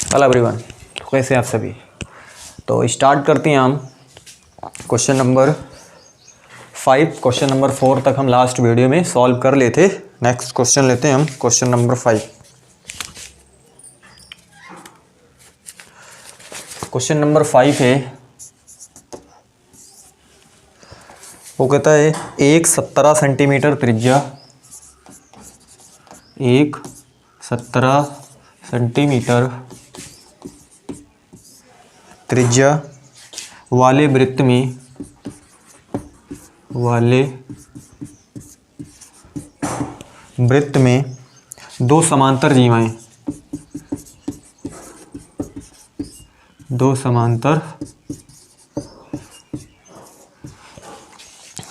Hello everyone, तो कैसे हैं आप सभी। तो स्टार्ट करते हैं हम क्वेश्चन नंबर 5। क्वेश्चन नंबर 4 तक हम लास्ट वीडियो में सॉल्व कर लेते। नेक्स्ट क्वेश्चन लेते हैं हम क्वेश्चन नंबर 5। क्वेश्चन नंबर 5 है, वो कहता है एक 17 सेंटीमीटर त्रिज्या, एक 17 सेंटीमीटर त्रिज्या वाले वृत्त में दो समांतर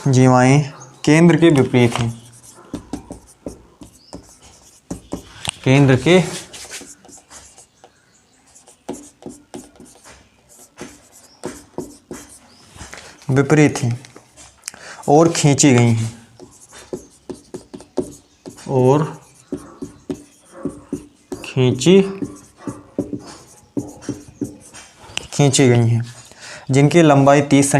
जीवाएं केंद्र के विपरीत हैं। केंद्र के विपरीत हैं और खींची गई हैं खींची गई हैं, जिनकी लंबाई 30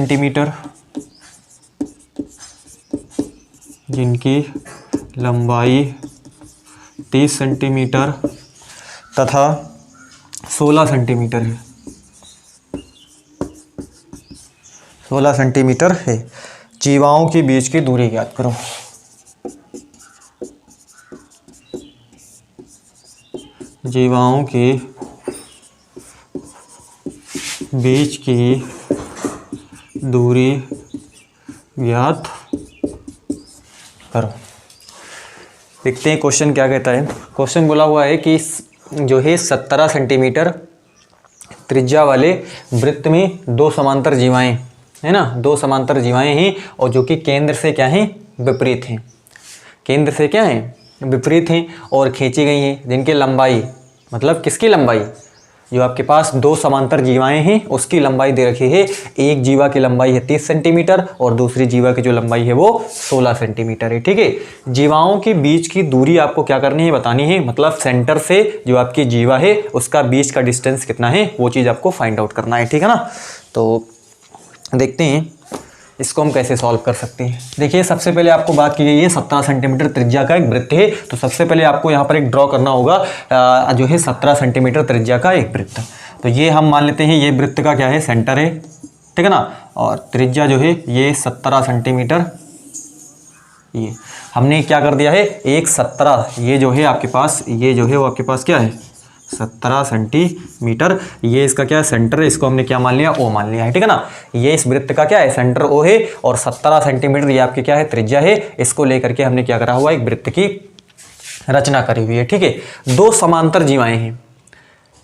सेंटीमीटर, तथा 16 सेंटीमीटर है। 16 सेंटीमीटर है। जीवाओं के बीच की दूरी ज्ञात करो। जीवाओं के बीच की दूरी ज्ञात करो। देखते हैं क्वेश्चन क्या कहता है। क्वेश्चन बोला हुआ है कि जो है 17 सेंटीमीटर त्रिज्या वाले वृत्त में दो समांतर जीवाएं है ना, दो समांतर जीवाएं हैं और जो कि केंद्र से क्या हैं, विपरीत हैं। केंद्र से क्या हैं, विपरीत हैं और खींची गई हैं, जिनकी लंबाई मतलब किसकी लंबाई, जो आपके पास दो समांतर जीवाएं हैं उसकी लंबाई दे रखी है। एक जीवा की लंबाई है 30 सेंटीमीटर और दूसरी जीवा की जो लंबाई है वो 16 सेंटीमीटर है। ठीक है। जीवाओं के बीच की दूरी आपको क्या करनी है, बतानी है। मतलब सेंटर से जो आपकी जीवा है उसका बीच का डिस्टेंस कितना है वो चीज़ आपको फाइंड आउट करना है। ठीक है ना। तो देखते हैं इसको हम कैसे सॉल्व कर सकते हैं। देखिए सबसे पहले आपको बात की गई है 17 सेंटीमीटर त्रिज्या का एक वृत्त है, तो सबसे पहले आपको यहाँ पर एक ड्रॉ करना होगा जो है 17 सेंटीमीटर त्रिज्या का एक वृत्त। तो ये हम मान लेते हैं ये वृत्त का क्या है, सेंटर है। ठीक है ना। और त्रिज्या जो है ये 17 सेंटीमीटर, ये हमने क्या कर दिया है, एक 17, ये जो है आपके पास, ये जो है वो आपके पास क्या है 17 सेंटीमीटर। ये इसका क्या है, सेंटर है। इसको हमने क्या मान लिया, ओ मान लिया है। ठीक है ना। ये इस वृत्त का क्या है, सेंटर ओ है और 17 सेंटीमीटर ये आपकी क्या है, त्रिज्या है। इसको लेकर के हमने क्या करा हुआ, एक वृत्त की रचना करी हुई है। ठीक है। दो समांतर जीवाएं हैं।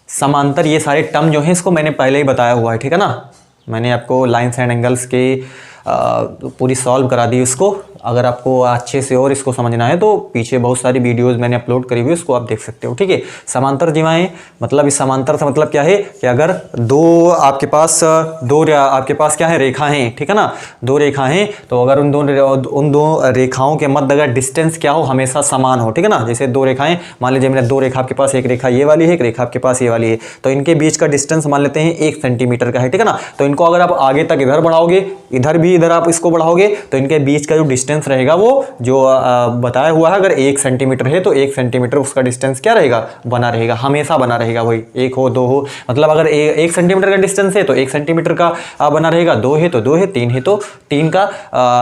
समांतर ये सारे टर्म जो है इसको मैंने पहले ही बताया हुआ है। ठीक है ना। मैंने आपको लाइन्स एंड एंगल्स के पूरी सॉल्व करा दी उसको। अगर आपको अच्छे से और इसको समझना है तो पीछे बहुत सारी वीडियोस मैंने अपलोड करी हुई, उसको आप देख सकते हो। ठीक है। समांतर जीवाएं मतलब इस समांतर से मतलब क्या है कि अगर दो आपके पास क्या है, रेखा हैं। ठीक है ना। दो रेखा हैं तो अगर उन दो रेखाओं के मध्य अगर डिस्टेंस क्या हो, हमेशा समान हो। ठीक है ना। जैसे दो रेखाएं, मान लीजिए मैंने दो रेखा आपके पास, एक रेखा ये वाली है, एक रेखा आपके पास ये वाली है, तो इनके बीच का डिस्टेंस मान लेते हैं 1 सेंटीमीटर का है। ठीक है ना। तो इनको अगर आप आगे तक इधर बढ़ाओगे, इधर आप इसको बढ़ाओगे तो इनके बीच का जो डिस्टेंस रहेगा वो जो बताया हुआ है, अगर 1 सेंटीमीटर है तो 1 सेंटीमीटर उसका डिस्टेंस क्या रहेगा, बना रहेगा, हमेशा बना रहेगा। वही 1 हो 2 हो, मतलब अगर 1 सेंटीमीटर का डिस्टेंस है तो 1 सेंटीमीटर का बना रहेगा, 2 है तो 2 है, 3 है तो 3 का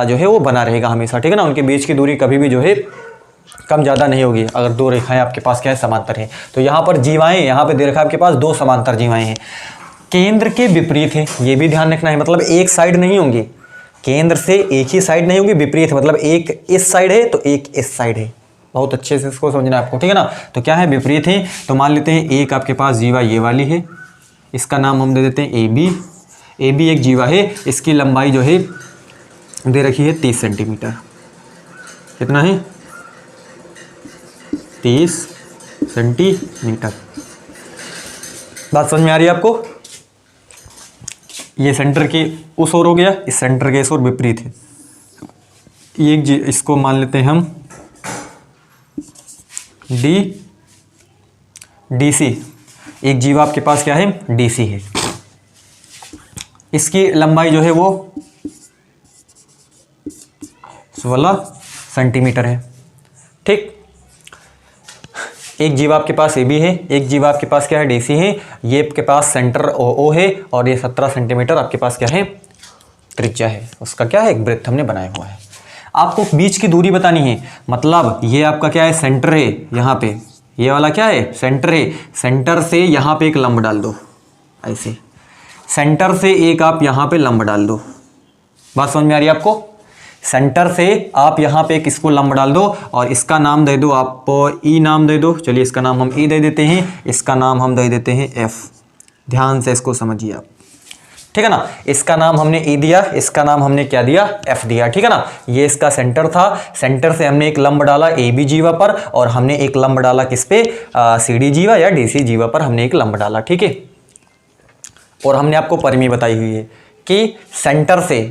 जो है वो बना रहेगा हमेशा। ठीक है ना। उनके बीच की दूरी कभी भी जो है कम ज़्यादा नहीं होगी अगर दो रेखाएं आपके पास क्या है, समांतर है। तो यहाँ पर जीवाएं, यहाँ पे दे रखा है आपके पास दो समांतर जीवाएं हैं, केंद्र के विपरीत है। ये भी ध्यान रखना है, मतलब एक साइड नहीं होंगी, केंद्र से एक ही साइड नहीं होगी, विपरीत मतलब एक इस साइड है तो एक इस साइड है। बहुत अच्छे से इसको समझना है आपको। ठीक है ना। तो क्या है, विपरीत है। तो मान लेते हैं एक आपके पास जीवा ये वाली है, इसका नाम हम दे देते हैं ए बी एक जीवा है, इसकी लंबाई जो है दे रखी है 30 सेंटीमीटर। कितना है, 30 सेंटीमीटर। बात समझ में आ रही है आपको। ये सेंटर के उस ओर हो गया, इस सेंटर के इस ओर विपरीत है। ये इसको मान लेते हैं हम डी सी। एक जीवा आपके पास क्या है, डीसी है। इसकी लंबाई जो है वो 16 सेंटीमीटर है। ठीक, एक जीवा आपके पास ए बी है, एक जीवा आपके पास क्या है, डीसी है, ये आपके पास सेंटर ओ है, और ये 17 सेंटीमीटर आपके पास क्या है, त्रिज्या है। उसका क्या है, एक वृत्त हमने बनाया हुआ है। आपको बीच की दूरी बतानी है, मतलब ये आपका क्या है, सेंटर है, यहाँ पे ये वाला क्या है, सेंटर है। सेंटर से यहाँ पे एक लंब डाल दो, ऐसे सेंटर से एक आप यहाँ पे लंब डाल दो। बात समझ में आ रही है आपको? सेंटर से आप यहाँ पे किसको लंब डाल दो, और इसका नाम दे दो आप, ई नाम दे दो। चलिए इसका नाम हम ई दे देते हैं, इसका नाम हम दे देते हैं एफ। ध्यान से इसको समझिए आप, ठीक है ना। इसका नाम हमने ई दिया, इसका नाम हमने क्या दिया, एफ दिया, ठीक है ना। ये इसका सेंटर था, सेंटर से हमने एक लंब डाला ए बी जीवा पर, और हमने एक लंब डाला किस पे, सी डी जीवा या डी सी जीवा पर हमने एक लंब डाला, ठीक है। और हमने आपको परिमेय बताई हुई है कि सेंटर से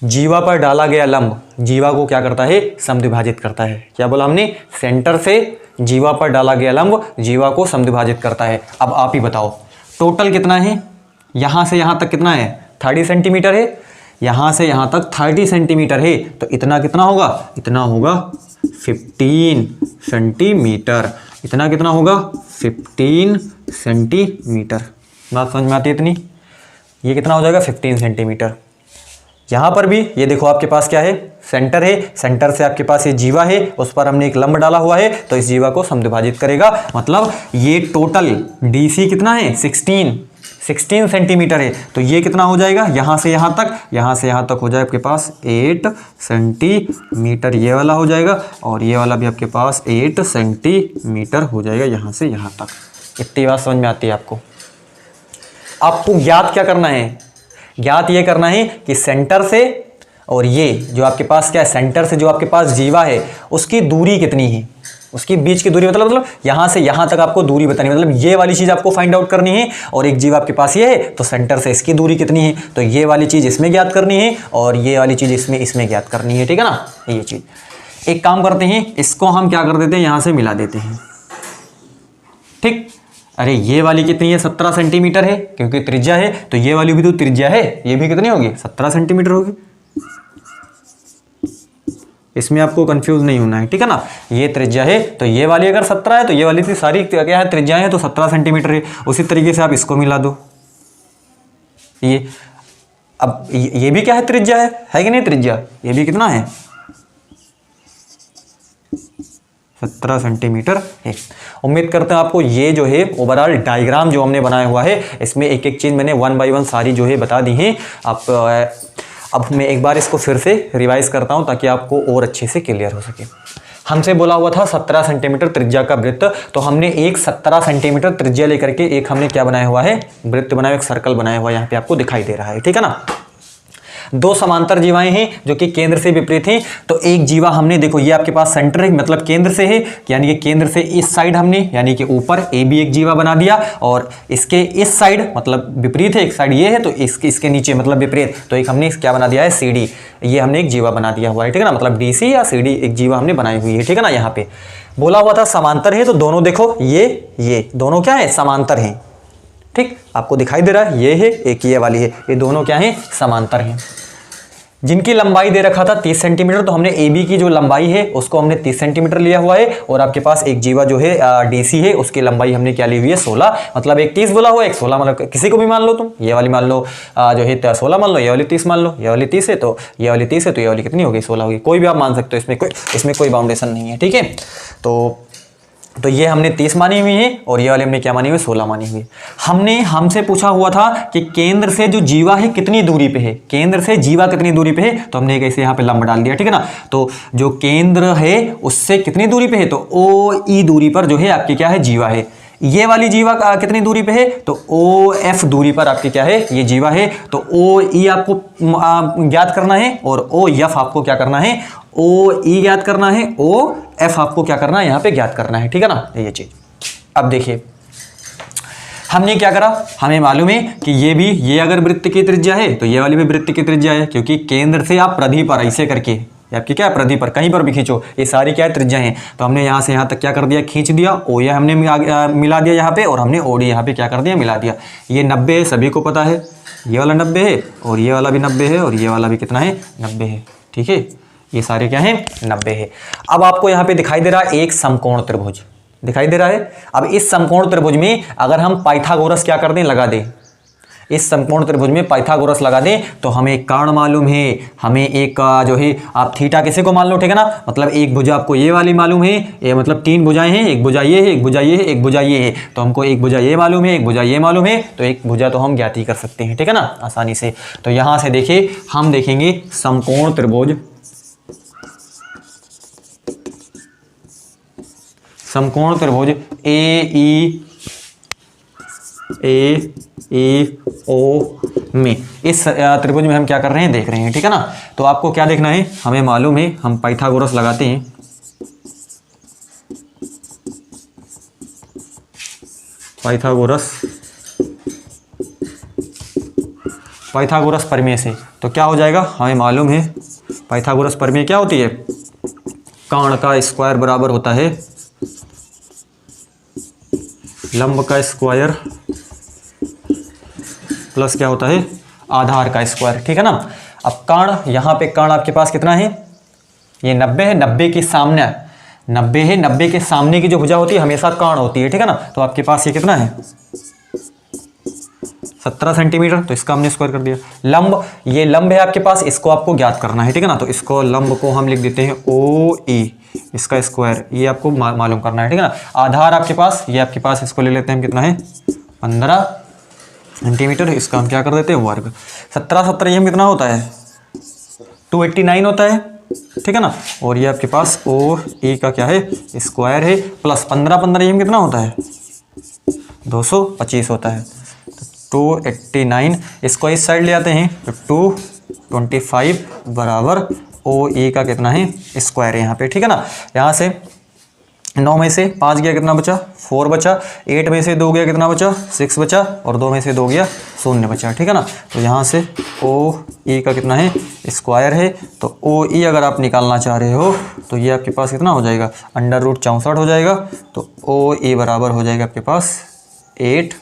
जीवा पर डाला गया लंब जीवा को क्या करता है, समद्विभाजित करता है। क्या बोला हमने, सेंटर से जीवा पर डाला गया लंब जीवा को समद्विभाजित करता है। अब आप ही बताओ टोटल कितना है, यहाँ से यहाँ तक कितना है, 30 सेंटीमीटर है, यहाँ से यहाँ तक 30 सेंटीमीटर है, तो इतना कितना होगा, इतना होगा 15 सेंटीमीटर। इतना कितना होगा, 15 सेंटीमीटर। बात समझ में आती है इतनी? ये कितना हो जाएगा, 15 सेंटीमीटर। यहाँ पर भी ये देखो आपके पास क्या है, सेंटर है, सेंटर से आपके पास ये जीवा है, उस पर हमने एक लंब डाला हुआ है, तो इस जीवा को समद्विभाजित करेगा। मतलब ये टोटल डीसी कितना है, 16 सेंटीमीटर है, तो ये कितना हो जाएगा, यहाँ से यहाँ तक, यहाँ से यहाँ तक हो जाए आपके पास 8 सेंटीमीटर ये वाला हो जाएगा, और ये वाला भी आपके पास 8 सेंटीमीटर हो जाएगा यहाँ से यहाँ तक। इतनी बात समझ में आती है आपको? आपको ज्ञात क्या करना है, ज्ञात ये करना है कि सेंटर से और ये जो आपके पास क्या है, सेंटर से जो आपके पास जीवा है उसकी दूरी कितनी है, उसकी बीच की दूरी, मतलब यहाँ से यहाँ तक आपको दूरी बतानी है। मतलब ये वाली चीज़ आपको फाइंड आउट करनी है, और एक जीवा आपके पास ये है तो सेंटर से इसकी दूरी कितनी है, तो ये वाली चीज़ इसमें ज्ञात करनी है, और ये वाली चीज़ इसमें ज्ञात करनी है, ठीक है ना। ये चीज़ एक काम करते हैं, इसको हम क्या कर देते हैं, यहाँ से मिला देते हैं, ठीक। अरे ये वाली कितनी है, 17 सेंटीमीटर है, क्योंकि त्रिज्या है, तो ये वाली भी तो त्रिज्या है, ये भी कितनी होगी, 17 सेंटीमीटर होगी। इसमें आपको कंफ्यूज नहीं होना है, ठीक है ना। ये त्रिज्या है, तो ये वाली अगर 17 है, तो ये वाली सारी क्या है, त्रिज्याएं हैं, तो 17 सेंटीमीटर है। उसी तरीके से आप इसको मिला दो, ये अब ये भी क्या है, त्रिज्या है कि नहीं, त्रिज्या ये भी कितना है, 17 सेंटीमीटर है। उम्मीद करते हैं आपको ये जो है ओवरऑल डायग्राम जो हमने बनाया हुआ है, इसमें एक एक चीज़ मैंने 1 बाय 1 सारी जो है बता दी है। आप अब मैं एक बार इसको फिर से रिवाइज करता हूं ताकि आपको और अच्छे से क्लियर हो सके। हमसे बोला हुआ था 17 सेंटीमीटर त्रिज्या का वृत्त, तो हमने एक 17 सेंटीमीटर त्रिज्या लेकर के एक हमने क्या बनाया हुआ है, वृत्त बनाया, एक सर्कल बनाया हुआ यहाँ पे आपको दिखाई दे रहा है, ठीक है ना। दो समांतर जीवाएं हैं जो कि केंद्र से विपरीत हैं, तो एक जीवा हमने देखो ये आपके पास सेंटर है, मतलब केंद्र से है, यानी कि केंद्र से इस साइड हमने यानी कि ऊपर ए बी एक जीवा बना दिया, और इसके इस साइड मतलब विपरीत है, एक साइड ये है तो इसके नीचे मतलब विपरीत, तो एक हमने क्या बना दिया है, सी डी, ये हमने एक जीवा बना दिया हुआ है, ठीक है ना। मतलब डी सी या सी डी एक जीवा हमने बनाई हुई है, ठीक है ना। यहाँ पे बोला हुआ था समांतर है, तो दोनों देखो ये दोनों क्या है, समांतर हैं, ठीक। आपको दिखाई दे रहा है, ये है एक ये वाली है, ये दोनों क्या है, समांतर हैं। जिनकी लंबाई दे रखा था 30 सेंटीमीटर, तो हमने ए बी की जो लंबाई है उसको हमने 30 सेंटीमीटर लिया हुआ है, और आपके पास एक जीवा जो है डीसी है उसकी लंबाई हमने क्या ली हुई है, 16, मतलब एक 30 बोला हुआ है, एक 16, मतलब किसी को भी मान लो तुम, ये वाली मान लो जो है 16 मान लो, ये वाली 30 मान लो, ये वाली 30 है तो ये वाली 30 है, तो ये वाली कितनी होगी, 16 होगी, कोई भी आप मान सकते हो, इसमें कोई बाउंडेशन नहीं है, ठीक है। तो ये हमने 30 मानी हुई है, और ये वाले हमने क्या मानी हुई, 16 मानी हुई है। हमसे पूछा हुआ था कि केंद्र से जो जीवा है कितनी दूरी पे है, केंद्र से जीवा कितनी दूरी पे है, तो हमने एक ऐसे यहाँ पे लंब डाल दिया, ठीक है ना। तो जो केंद्र है उससे कितनी दूरी पे है, तो ओ ई दूरी पर जो है आपकी क्या है, जीवा है। ये वाली जीवा कितनी दूरी पे है, तो ओ एफ दूरी पर आपकी क्या है, ये जीवा है। तो ओ ई आपको ज्ञात करना है, और ओ एफ आपको क्या करना है, ओ ई ज्ञात करना है, ओ एफ आपको क्या करना है, यहाँ पे ज्ञात करना है, ठीक है ना। ये चीज अब देखिए हमने क्या करा, हमें मालूम है कि ये अगर वृत्त की त्रिज्या है तो ये वाली भी वृत्त की त्रिज्या है, क्योंकि केंद्र से आप प्रधि पर ऐसे करके ये आपकी क्या है परिधि पर, कहीं पर भी खींचो, ये सारी क्या है त्रिज्याएं हैं। तो हमने यहाँ से यहाँ तक क्या कर दिया, खींच दिया, ओ ये हमने मिला दिया यहाँ पे, और हमने ओडी यहाँ पे क्या कर दिया, मिला दिया। ये 90 है, सभी को पता है, ये वाला 90 है और ये वाला भी 90 है और ये वाला भी कितना है, 90 है। ठीक है, ये सारे क्या हैं, 90 है। अब आपको यहाँ पे दिखाई दे रहा है एक समकोण त्रिभुज दिखाई दे रहा है। अब इस समकोण त्रिभुज में अगर हम पाइथागोरस क्या कर दें, लगा दें, इस समकोण त्रिभुज में पाइथागोरस लगा दें तो हमें एक कारण मालूम है, हमें एक जो है आप थीटा किसी को मान लो, ठीक है ना, मतलब एक भुजा आपको ये वाली मालूम है, ये मतलब 3 भुजाएं हैं, एक भुजा ये है, एक भुजा ये है, एक भुजा ये है, तो हमको एक भुजा ये मालूम है, एक भुजा ये मालूम है, तो एक भुजा तो हम ज्ञात ही कर सकते हैं, ठीक है ना, आसानी से। तो यहां से देखिए हम देखेंगे समकोण त्रिभुज, समकोण त्रिभुज AEO में, इस त्रिभुज में हम क्या कर रहे हैं, देख रहे हैं, ठीक है ना। तो आपको क्या देखना है, हमें मालूम है, हम पाइथागोरस लगाते हैं, पाइथागोरस प्रमेय से। तो क्या हो जाएगा, हमें मालूम है पाइथागोरस प्रमेय क्या होती है, कर्ण का स्क्वायर बराबर होता है लंब का स्क्वायर प्लस क्या होता है, आधार का स्क्वायर, ठीक है ना। अब कर्ण, यहाँ पे कर्ण आपके पास कितना है, ये 90 है, 90 के सामने 90 है, 90 के सामने की जो भुजा होती है हमेशा कर्ण होती है, ठीक है ना। तो आपके पास ये कितना है, 17 सेंटीमीटर, तो इसका हमने स्क्वायर कर दिया। लंब, ये लंब है आपके पास, इसको आपको ज्ञात करना है, ठीक है ना। तो इसको लंब को हम लिख देते हैं OE, इसका स्क्वायर, ये आपको मालूम करना है, ठीक है ना। आधार आपके पास, ये आपके पास, इसको ले लेते हैं हम, कितना है 15 सेंटीमीटर, इसका हम क्या कर देते हैं वर्ग। 17 ये कितना होता है, 289 होता है, ठीक है ना। और ये आपके पास OE का क्या है, स्क्वायर है, प्लस 15 ये कितना होता है, 225 होता है। 289, इसको इस साइड ले आते हैं तो 225 बराबर OE का कितना है, स्क्वायर है यहाँ पे, ठीक है ना। यहाँ से 9 में से 5 गया कितना बचा, 4 बचा, 8 में से 2 गया कितना बचा, 6 बचा, और 2 में से 2 गया 0 बचा, ठीक है ना। तो यहाँ से OE का कितना है, स्क्वायर है। तो OE अगर आप निकालना चाह रहे हो तो ये आपके पास कितना हो जाएगा, √64 हो जाएगा। तो OE बराबर हो जाएगा आपके पास 8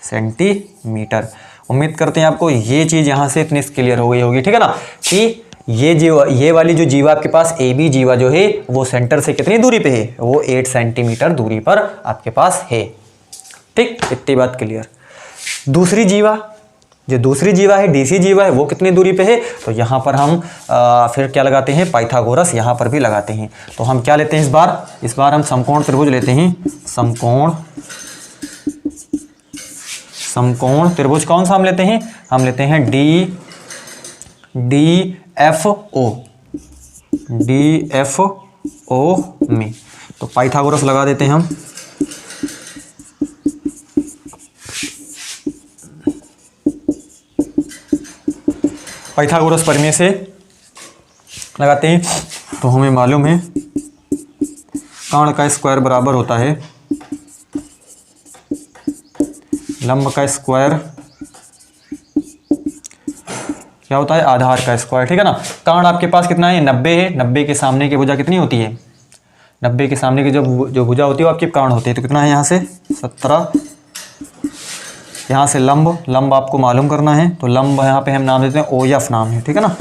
सेंटीमीटर। उम्मीद करते हैं आपको ये चीज़ यहाँ से इतनी क्लियर हो गई होगी, ठीक है ना, कि ये वाली जो जीवा आपके पास AB जीवा जो है वो सेंटर से कितनी दूरी पे है, वो 8 सेंटीमीटर दूरी पर आपके पास है, ठीक, इतनी बात क्लियर। दूसरी जीवा, जो दूसरी जीवा है DC जीवा है, वो कितनी दूरी पे है, तो यहाँ पर हम फिर क्या लगाते हैं, पाइथागोरस यहाँ पर भी लगाते हैं। तो हम क्या लेते हैं इस बार हम समकोण त्रिभुज लेते हैं, समकोण त्रिभुज कौन सा हम लेते हैं, हम लेते हैं DFO में। तो पाइथागोरस लगा देते हैं हम, पाइथागोरस प्रमेय से लगाते हैं तो हमें मालूम है कर्ण का स्क्वायर बराबर होता है लंब का स्क्वायर, क्या होता है, आधार का स्क्वायर, ठीक है ना। कर्ण आपके पास कितना है, 90 है, 90 के सामने की भुजा कितनी होती है, 90 के सामने की जो भुजा होती है वो आपकी कर्ण होती है। तो कितना है यहाँ से 17, यहाँ से लंब आपको मालूम करना है, तो लंब यहाँ पे हम नाम देते हैं OF नाम है, ठीक है ना,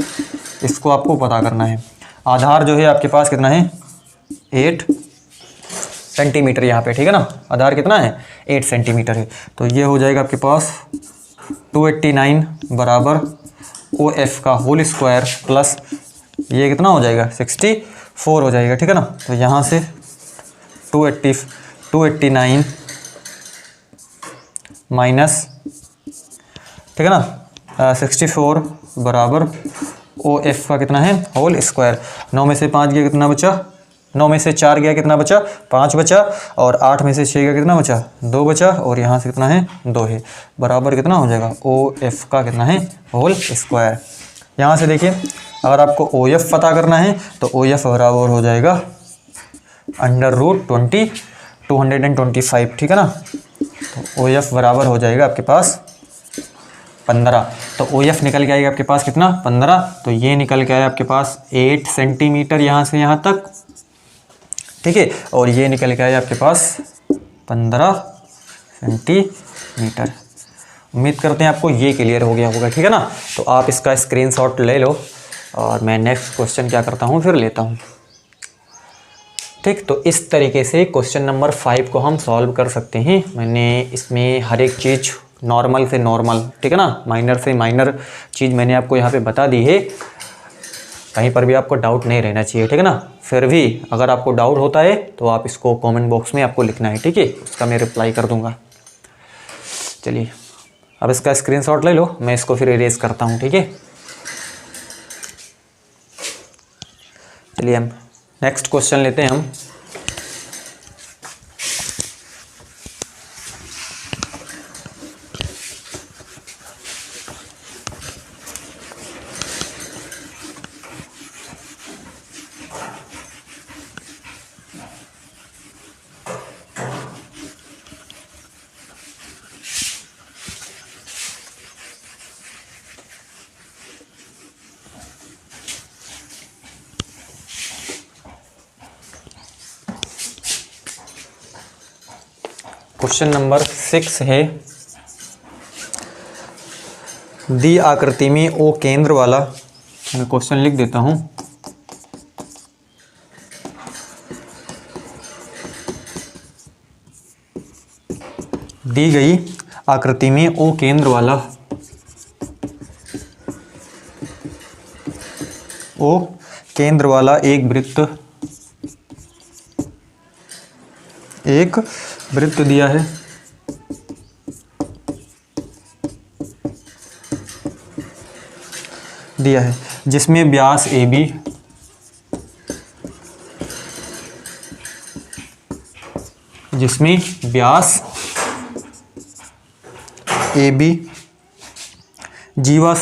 इसको आपको पता करना है। आधार जो है आपके पास कितना है, 8 सेंटीमीटर यहाँ पे, ठीक है ना, आधार कितना है 8 सेंटीमीटर है। तो ये हो जाएगा आपके पास 289 बराबर OF का होल स्क्वायर प्लस ये कितना हो जाएगा 64 हो जाएगा, ठीक है ना। तो यहाँ से 289 माइनस, ठीक है ना, 64 बराबर OF का कितना है, होल स्क्वायर। 9 में से 5 गया कितना बचा, 9 में से 4 गया कितना बचा, 5 बचा, और 8 में से 6 गया कितना बचा, 2 बचा, और यहाँ से कितना है 2 है, बराबर कितना हो जाएगा OF का कितना है, होल स्क्वायर। यहाँ से देखिए अगर आपको OF पता करना है तो OF बराबर हो जाएगा √225, ठीक है ना। तो OF बराबर हो जाएगा आपके पास 15। तो ओ एफ निकल के आएगा आपके पास कितना 15, तो ये निकल के आया आपके पास 8 सेंटीमीटर यहाँ से यहाँ तक, ठीक है, और ये निकल के आया आपके पास 15 सेंटीमीटर। उम्मीद करते हैं आपको ये क्लियर हो गया होगा, ठीक है ना। तो आप इसका स्क्रीनशॉट ले लो और मैं नेक्स्ट क्वेश्चन क्या करता हूँ फिर लेता हूँ, ठीक। तो इस तरीके से क्वेश्चन नंबर 5 को हम सॉल्व कर सकते हैं। मैंने इसमें हर एक चीज़ नॉर्मल से नॉर्मल, ठीक है ना, माइनर से माइनर चीज़ मैंने आपको यहाँ पे बता दी है। कहीं पर भी आपको डाउट नहीं रहना चाहिए, ठीक है ना। फिर भी अगर आपको डाउट होता है तो आप इसको कमेंट बॉक्स में आपको लिखना है, ठीक है, उसका मैं रिप्लाई कर दूँगा। चलिए अब इसका स्क्रीनशॉट ले लो, मैं इसको फिर इरेज करता हूँ, ठीक है। चलिए हम नेक्स्ट क्वेश्चन लेते हैं हम। क्वेश्चन नंबर 6 है, दी आकृति में ओ केंद्र वाला, मैं क्वेश्चन लिख देता हूं। दी गई आकृति में ओ केंद्र वाला, ओ केंद्र वाला एक वृत्त दिया है, जिसमें व्यास AB, जीवा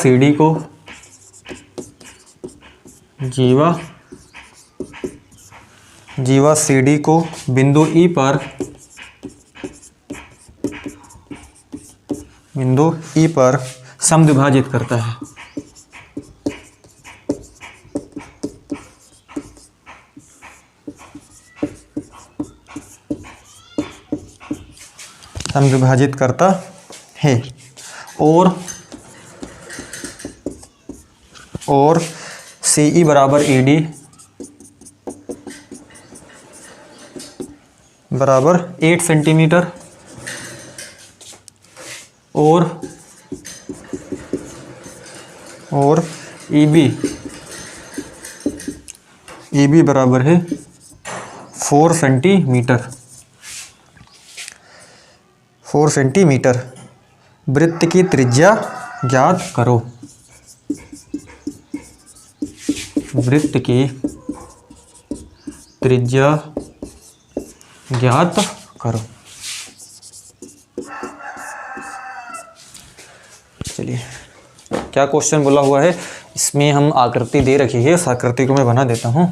CD को बिंदु E पर समद्विभाजित करता है। समद्विभाजित करता है और CE बराबर ED बराबर 8 सेंटीमीटर और EB बराबर है 4 सेंटीमीटर। वृत्त की त्रिज्या ज्ञात करो। वृत्त की त्रिज्या ज्ञात करो। चलिए क्या क्वेश्चन बोला हुआ है, इसमें हम आकृति दे रखी है, इस आकृति को मैं बना देता हूं।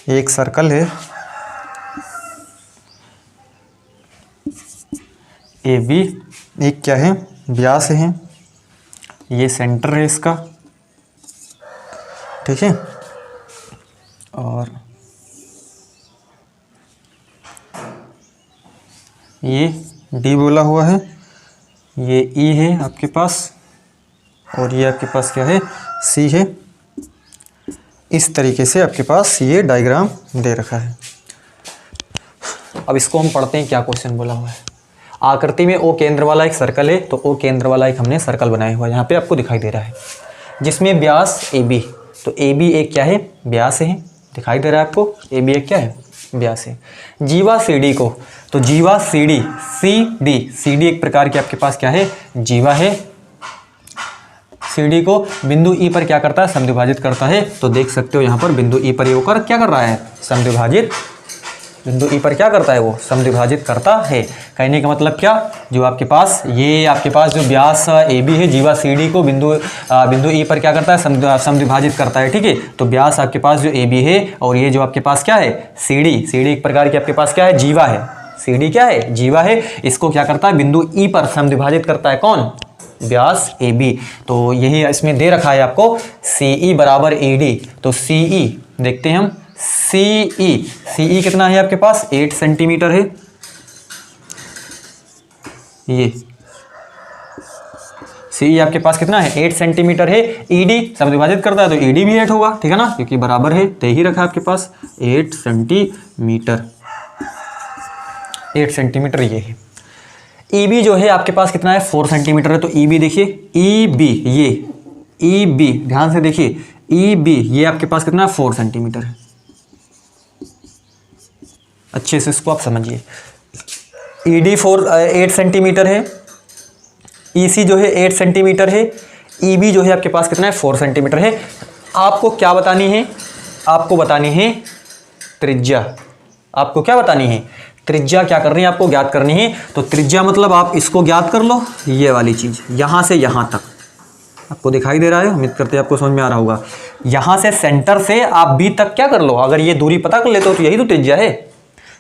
एक सर्कल है AB, एक क्या है व्यास है, ये सेंटर है इसका, ठीक है, और ये D बोला हुआ है, ये E है आपके पास, और ये आपके पास क्या है C है। इस तरीके से आपके पास ये डायग्राम दे रखा है। अब इसको हम पढ़ते हैं क्या क्वेश्चन बोला हुआ है। आकृति में O केंद्र वाला एक सर्कल है, तो O केंद्र वाला एक हमने सर्कल बनाया हुआ है, यहाँ पे आपको दिखाई दे रहा है, जिसमें व्यास AB, तो AB एक क्या है व्यास है, दिखाई दे रहा है आपको, AB एक क्या है व्यास है। जीवा CD को, तो जीवा CD एक प्रकार की आपके पास क्या है जीवा है। CD को बिंदु E पर क्या करता है समद्विभाजित करता है, तो देख सकते हो यहाँ पर बिंदु E पर ये होकर क्या कर रहा है समद्विभाजित, बिंदु E पर क्या करता है वो समद्विभाजित करता है। कहने का मतलब क्या, जो आपके पास ये आपके पास जो व्यास AB है, जीवा CD को बिंदु E पर क्या करता है समद्विभाजित करता है, ठीक है। तो व्यास आपके पास जो AB है और ये जो आपके पास क्या है CD एक प्रकार की आपके पास क्या है जीवा है, CD क्या है, जीवा है। इसको क्या करता है, बिंदु E पर समद्विभाजित करता है कौन, व्यास AB। तो यही इसमें दे रखा है आपको CE बराबर AD। तो CE देखते हैं हम, CE कितना है आपके पास, 8 सेंटीमीटर है। ये CE आपके पास कितना है, 8 सेंटीमीटर है। ED सब विभाजित करता है तो ED भी 8 होगा, ठीक है ना, क्योंकि बराबर है, तो यही रखा है आपके पास 8 सेंटीमीटर। 8 सेंटीमीटर ये है। EB जो है आपके पास कितना है, 4 सेंटीमीटर है। तो EB देखिए, EB ये EB ध्यान से देखिए, EB ये आपके पास कितना है, 4 सेंटीमीटर है। अच्छे से इसको आप समझिए। ED 8 सेंटीमीटर है, EC जो है 8 सेंटीमीटर है, EB जो है आपके पास कितना है, 4 सेंटीमीटर है। आपको क्या बतानी है, आपको बतानी है त्रिज्या। आपको क्या बतानी है, त्रिज्या क्या करनी है, आपको ज्ञात करनी है। तो त्रिज्या मतलब आप इसको ज्ञात कर लो, ये वाली चीज़ यहाँ से यहाँ तक आपको दिखाई दे रहा है, उम्मीद करते हैं आपको समझ में आ रहा होगा। यहाँ से सेंटर से आप B तक क्या कर लो, अगर ये दूरी पता कर लेते हो तो यही तो त्रिज्या है।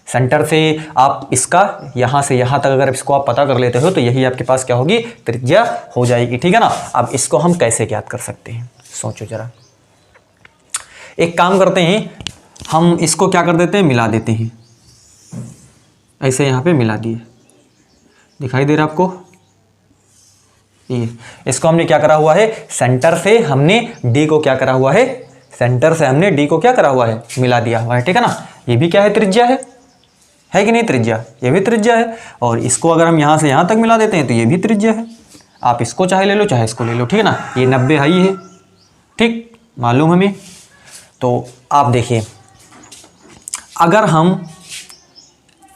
सेंटर से आप इसका यहाँ से यहाँ तक अगर इसको आप पता कर लेते हो तो यही आपके पास क्या होगी, त्रिज्या हो जाएगी, ठीक है ना। अब इसको हम कैसे ज्ञात कर सकते हैं, सोचो जरा। एक काम करते हैं, हम इसको क्या कर देते हैं, मिला देते हैं। ऐसे यहाँ पे मिला दिए, दिखाई दे रहा आपको, ये इसको हमने क्या करा हुआ है, सेंटर से हमने D को क्या करा हुआ है, सेंटर से हमने D को क्या करा हुआ है, मिला दिया हुआ है, ठीक है ना। ये भी क्या है, त्रिज्या है कि नहीं, त्रिज्या, ये भी त्रिज्या है। और इसको अगर हम यहाँ से यहाँ तक मिला देते हैं तो ये भी त्रिज्या है। आप इसको चाहे ले लो चाहे इसको ले लो, ठीक है ना। ये 90 हाई है, ठीक मालूम हमें। तो आप देखिए, अगर हम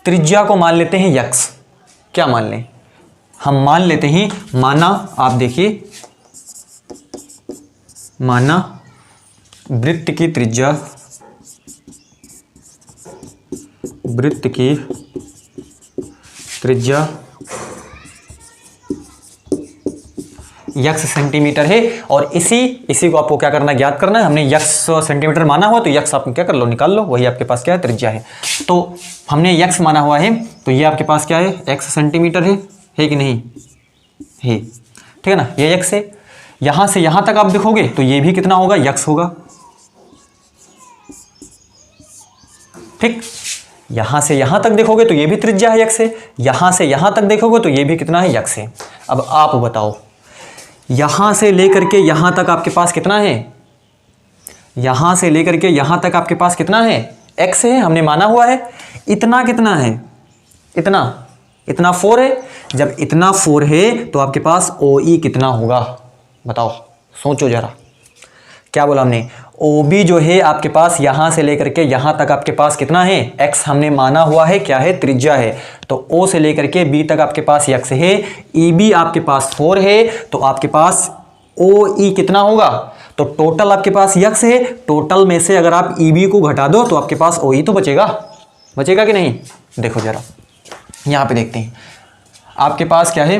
त्रिज्या को मान लेते हैं x, क्या मान लें, हम मान लेते हैं, माना आप देखिए, माना वृत्त की त्रिज्या, वृत्त की त्रिज्या x सेंटीमीटर है। और इसी को आपको क्या करना है, ज्ञात करना है। हमने x सेंटीमीटर माना हुआ तो x आप क्या कर लो, निकाल लो, वही आपके पास क्या है, त्रिज्या है। तो हमने x माना हुआ है तो ये आपके पास क्या है, x सेंटीमीटर है कि नहीं है, ठीक है ना। ये x है, यहां से यहां तक आप देखोगे तो ये भी कितना होगा, x होगा, ठीक। यहां से यहां तक देखोगे तो ये भी त्रिज्या है, x है। यहां से यहां तक देखोगे तो ये भी कितना है, x है। अब आप बताओ, यहां से लेकर के यहां तक आपके पास कितना है, यहां से लेकर के यहां तक आपके पास कितना है, x है, हमने माना हुआ है। इतना कितना है, इतना 4 है। जब इतना 4 है तो आपके पास OE कितना होगा, बताओ, सोचो जरा। क्या बोला हमने, OB जो है आपके पास यहां से लेकर के यहां तक आपके पास कितना है, x हमने माना हुआ है, क्या है, त्रिज्या है। तो O से लेकर के B तक आपके पास x है, EB आपके पास 4 है, तो आपके पास OE कितना होगा। तो टोटल आपके पास x है, टोटल में से अगर आप EB को घटा दो तो आपके पास OE तो बचेगा कि नहीं। देखो जरा यहां पे देखते हैं, आपके पास क्या है,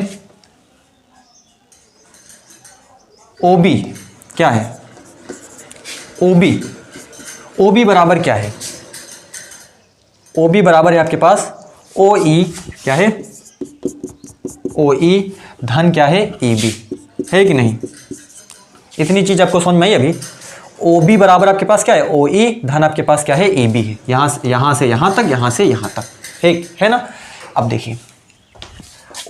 OB क्या है, OB बराबर क्या है, OB बराबर है आपके पास OE, क्या है, OE धन क्या है, EB, है कि नहीं। इतनी चीज आपको समझ में आई अभी। OB बराबर आपके पास क्या है, OE धन आपके पास क्या है, EB है। यहां से यहां तक, यहां से यहां तक, है ना। अब देखिए,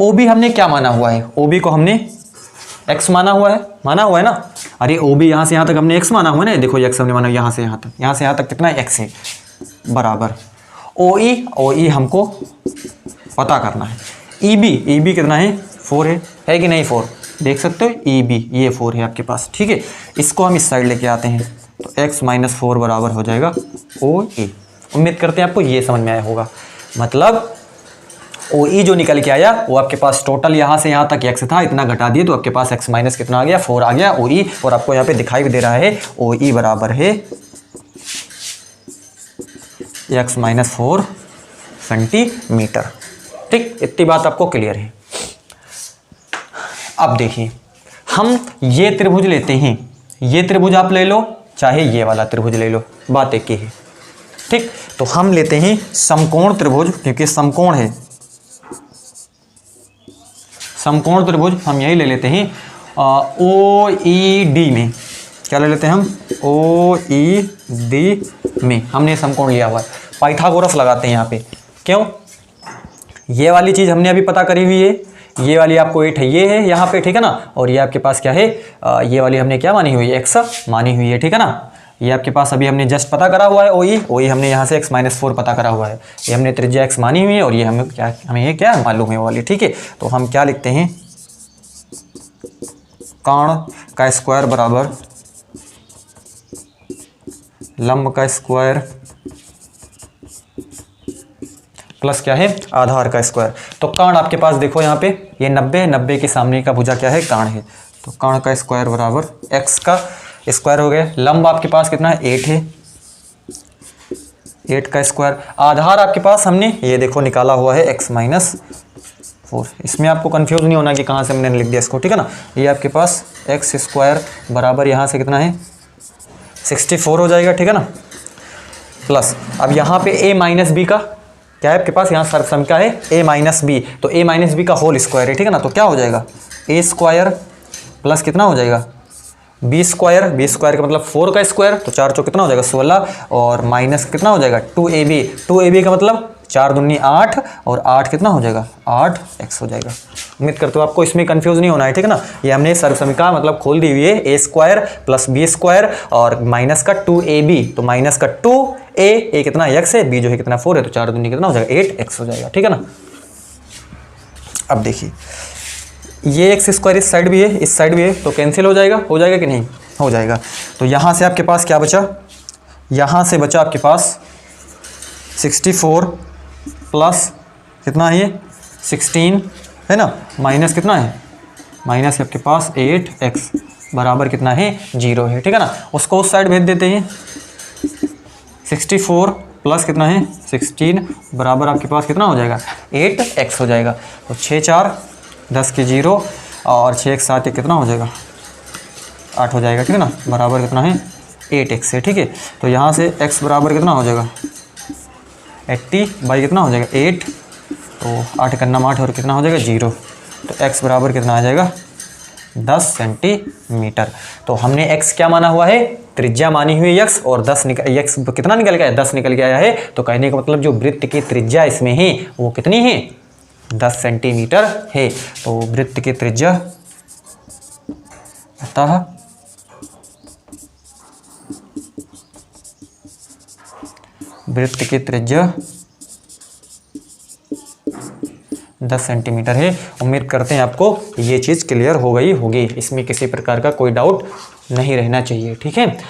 OB हमने क्या माना हुआ है, OB को हमने x माना हुआ है ना। अरे OB यहाँ से यहाँ तक हमने x माना हुआ है ना, देखो x हमने माना यहाँ से यहाँ तक कितना है, x है, बराबर OE हमको पता करना है। EB कितना है, 4 है कि नहीं, 4 देख सकते हो, EB ये 4 है आपके पास, ठीक है। इसको हम इस साइड लेके आते हैं तो x - 4 बराबर हो जाएगा OE। उम्मीद करते हैं आपको ये समझ में आया होगा। मतलब OE जो निकल के आया वो आपके पास टोटल यहाँ से यहाँ तक x था, इतना घटा दिए तो आपके पास x माइनस कितना आ गया, 4 आ गया OE। और आपको यहाँ पे दिखाई भी दे रहा है OE बराबर है x - 4 सेंटीमीटर, ठीक। इतनी बात आपको क्लियर है। अब देखिए, हम ये त्रिभुज लेते हैं, ये त्रिभुज आप ले लो चाहे ये वाला त्रिभुज ले लो, बात एक ही है, ठीक। तो हम लेते हैं समकोण त्रिभुज, क्योंकि समकोण है, समकोण त्रिभुज हम यही ले लेते हैं OED में। क्या ले लेते हैं हम? OED में हमने समकोण लिया हुआ है। पाइथागोरस लगाते हैं यहाँ पे। क्यों? ये वाली चीज़ हमने अभी पता करी हुई है, ये वाली आपको 8 है, ये है यहाँ पे, ठीक है ना। और ये आपके पास क्या है, ये वाली हमने क्या मानी हुई है, x मानी हुई है, ठीक है ना। ये आपके पास अभी हमने जस्ट पता करा हुआ है OE हमने यहाँ से x-4 पता करा हुआ है, ये हमने त्रिज्या x मानी हुई है, और ये हमें ये क्या मालूम है वो वाली, ठीक है। तो हम क्या लिखते हैं, कर्ण का स्क्वायर बराबर लंब का स्क्वायर प्लस क्या है, आधार का स्क्वायर। तो कर्ण आपके पास देखो यहाँ पे ये 90 के सामने का भुजा क्या है, कर्ण है। तो कर्ण का स्क्वायर बराबर x का स्क्वायर हो गया। लंब आपके पास कितना है, 8 है, 8 का स्क्वायर। आधार आपके पास हमने ये देखो निकाला हुआ है x-4। इसमें आपको कंफ्यूज नहीं होना कि कहाँ से हमने लिख दिया इसको, ठीक है ना। ये आपके पास x स्क्वायर बराबर यहाँ से कितना है, 64 हो जाएगा, ठीक है ना। प्लस अब यहाँ पे a-b का क्या है आपके पास, यहाँ सर्वसम है a-b, तो a-b का होल स्क्वायर है, ठीक है ना। तो क्या हो जाएगा, a स्क्वायर प्लस कितना हो जाएगा, b स्क्वायर का मतलब 4 का स्क्वायर, तो 4 चौक कितना हो जाएगा 16, और माइनस कितना हो जाएगा 2ab का मतलब 4 दूनी 8, और 8 कितना हो जाएगा 8x हो जाएगा। उम्मीद करते हो आपको इसमें कंफ्यूज नहीं होना है, ठीक है ना। ये हमने सर्वसमिका मतलब खोल दी हुई है, a square plus b square और माइनस का 2ab, तो माइनस का 2a कितना x है, b जो है कितना 4 है, तो 4 दूनी कितना हो जाएगा 8x हो जाएगा, ठीक है ना। अब देखिए ये x स्क्वायर इस साइड भी है, इस साइड भी है, तो कैंसिल हो जाएगा कि नहीं, हो जाएगा। तो यहाँ से आपके पास क्या बचा, यहाँ से बचा आपके पास 64 प्लस कितना है ये 16 है ना, माइनस कितना है, माइनस आपके पास 8x बराबर कितना है 0 है, ठीक है ना। उसको उस साइड भेज देते हैं। 64 प्लस कितना है 16 बराबर आपके पास कितना हो जाएगा 8x हो जाएगा। तो 6 4 10 के 0 और 6 1 7 कितना हो जाएगा 8 हो जाएगा, ठीक है ना। बराबर कितना है 8x है, ठीक है। तो यहाँ से x बराबर कितना हो जाएगा 80 बाई कितना हो जाएगा 8, तो 8 करना 8 और कितना हो जाएगा 0, तो x बराबर कितना आ जाएगा 10 सेंटीमीटर। तो हमने x क्या माना हुआ है, त्रिज्या मानी हुई x, और 10 x कितना निकल गया है 10 निकल के आया है। तो कहने का मतलब जो वृत्त की त्रिज्या इसमें है वो कितनी है 10 सेंटीमीटर है। तो वृत्त की त्रिज्या अतः वृत्त की त्रिज्या 10 सेंटीमीटर है। उम्मीद करते हैं आपको ये चीज़ क्लियर हो गई होगी, इसमें किसी प्रकार का कोई डाउट नहीं रहना चाहिए, ठीक है।